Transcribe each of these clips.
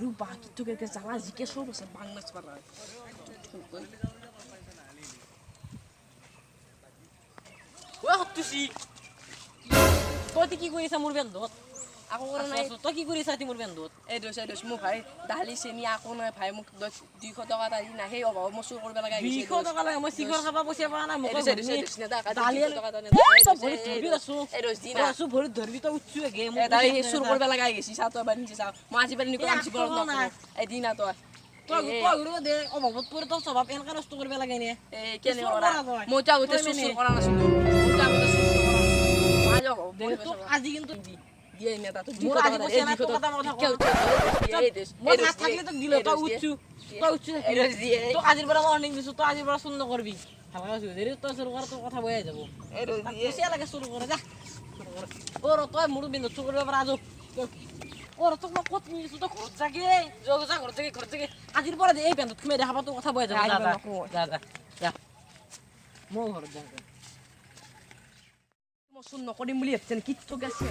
আৰু বাকি তোকে জানা জিকে সব আছে বাংলাদেশ পাৰা ও হতুছি তই কি কৰিছা মোৰ বেন্দত আকো কৰা নাই তই কি কৰিছা মোৰ বেন্দত এই দোষ মোক ভাই দালি চেনি আকো নাই ভাই মোক 200 টকা দালি নাই সেই অভাৱ মই চুৰ কৰিব লগা 200 টকা লাগে মই চিখৰ খাবা পইচা পাৱা নাই মোক দালি টকা দালি সব ভৰি ধৰবি আছো এই দোষ দিনা আছো ভৰি ধৰবি তই উঠছু গে এই দালি চুৰ কৰিব লগা গৈছি চা তই বানি চা মই আজি বানি নিকম চিকৰ নকৰো এই দিনা তই তই দে অভাৱত পৰি তই স্বভাৱ এনেকা নষ্ট কৰিব লাগে নে এই কেনে কৰা মই তো আগতে চুৰ কৰা নাছিলো মই তো আগতে চুৰ কৰা নাছিলো তোক আজি কিন্তু দিয়ে নেতা তো মোৰ আজি পইচা নাই তোক কথা মই হাত থাকলে তোক দিলো তই উঠছু তোক আজিৰ পৰা ৱাৰ্নিং দিছো তই আজিৰ পৰা চুৰ নকৰবি ভালকৈ আছো যদি তই চুৰ কৰা তোৰ কথা বয়াই যাব পইচা লাগে চুৰ কৰে যা ওৰ তই মোৰ বিন্দু চুৰ কৰিব পৰা আজো ওৰ তোক মই ক'ত নিছো তই ঘৰত যাগে যা ঘৰত যাগে আজিৰ পৰা এই বেন্দত তুমি দেখাবা তোৰ কথা বয়াই যাব যা মই ঘৰত যাম মই চুৰ নকৰিম বুলি ভাবছেন কি তো গেছে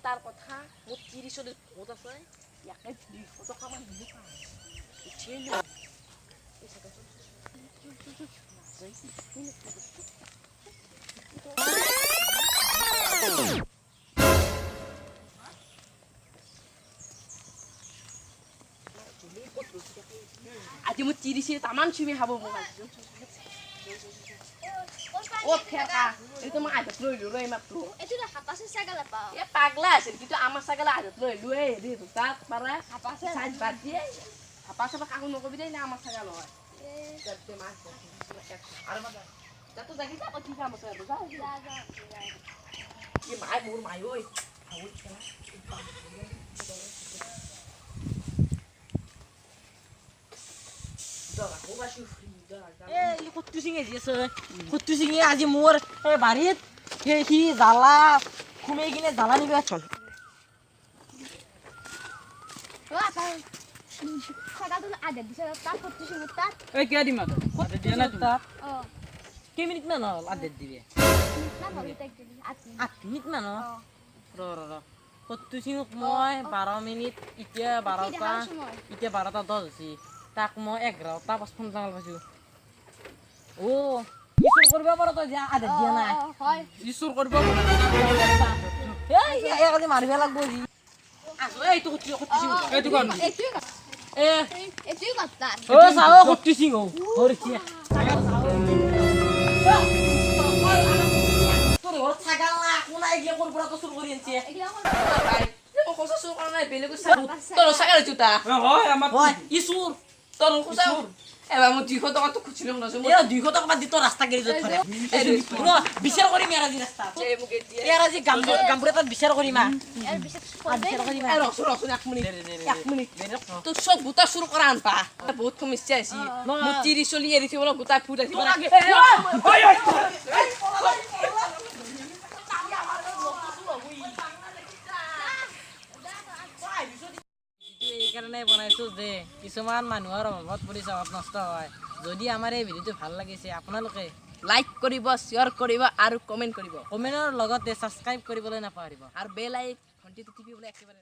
তাৰ কথা মোৰ 30 চল্লিশ বহুত আছে ইয়াকে 200 টকা মান দিব পাম উঠিলো আজি মই 30 তামান চুমি খাব মোক ও ফেকা এটো মই আদত লৈ লৈ মাত্র এটো না হাপাসে সাগালা পা এ পাগলা আছে কিন্তু আমার সাগালা আদত লৈ লৈ রে তাত পারে হাপাসে সাজ বাদ দিয়ে হাপাসে কাকু নকবি দেই না আমার সাগাল হয় করতে মাছ আর বাবা যত জাগি যা কি কাম আছে যা কি মাই মোর মাই ওই খাউল খেলা দরা কোবা শুফরি এই কত্তু সিঙে দিছে কত্তু সিঙে আজি মোর এই বাড়িত হি জালা খুমে কিনে জালা নিবে চল ও আপা সাগাল তো আদে দিছে তা করতে শুনে তা এই কে দিমা তো আদে দিয়া না তুমি ও কে মিনিট না না আদে দিবে না ভাবি তাক দিলি আতি 8 মিনিট না না র কত্তু সিঙ মই 12 মিনিট ইতিয়া 12টা ইতিয়া 12টা 10 হইছি তাক মই 11টা 55 জাঙাল পাইছো ও ইসুর করবে পারো তো যা আদে দিয়া না হয় ইসুর করব এই আজি মারবে লাগবো জি আসো এই তো কত্তু সিং এই তো কোন এতুই কথা ও সাও কত্তু সিং ও হরছি তোর ওর ছাগাল না কোন আইগিয়া কোন পুরা তো শুরু করি আনছে এগুলা কোন ভাই ও কোসা সুর করা নাই বেলে কইছা তোর সাগাল চুতা হয় আমার হয় ইসুর তোর কোসা এবার মই 200 টাকা তো খুঁজছিলাম না এরা 200 টাকা বাদ দি তো রাস্তা গেলি যত ধরে পুরো বিচার করি মেরা জি রাস্তা এই মুকে দিয়ে এরা জি গামপুরে তো বিচার করি মা এর বিশেষ বিচার করি মা রসুন রসুন 1 মিনিট 1 মিনিট তো সব গুতা শুরু করা আনপা বহুত সমস্যা আছে মই 30 চলি এরিছি বলে গুতা ফুটাইছি এই কারণে বনাইছো যে কিছুমান মানুহৰ অভাৱত পৰি স্বভাৱ নষ্ট হয় যদি আমাৰ এই ভিডিঅ'টো ভাল লাগিছে আপোনালোকে লাইক কৰিব শেয়াৰ কৰিব আৰু কমেন্ট কৰিব কমেন্টৰ লগতে সাবস্ক্ৰাইব কৰিবলৈ নাপাহৰিব আৰু বেল আইকন ঘণ্টিটো টিপিবলৈ একেবাৰে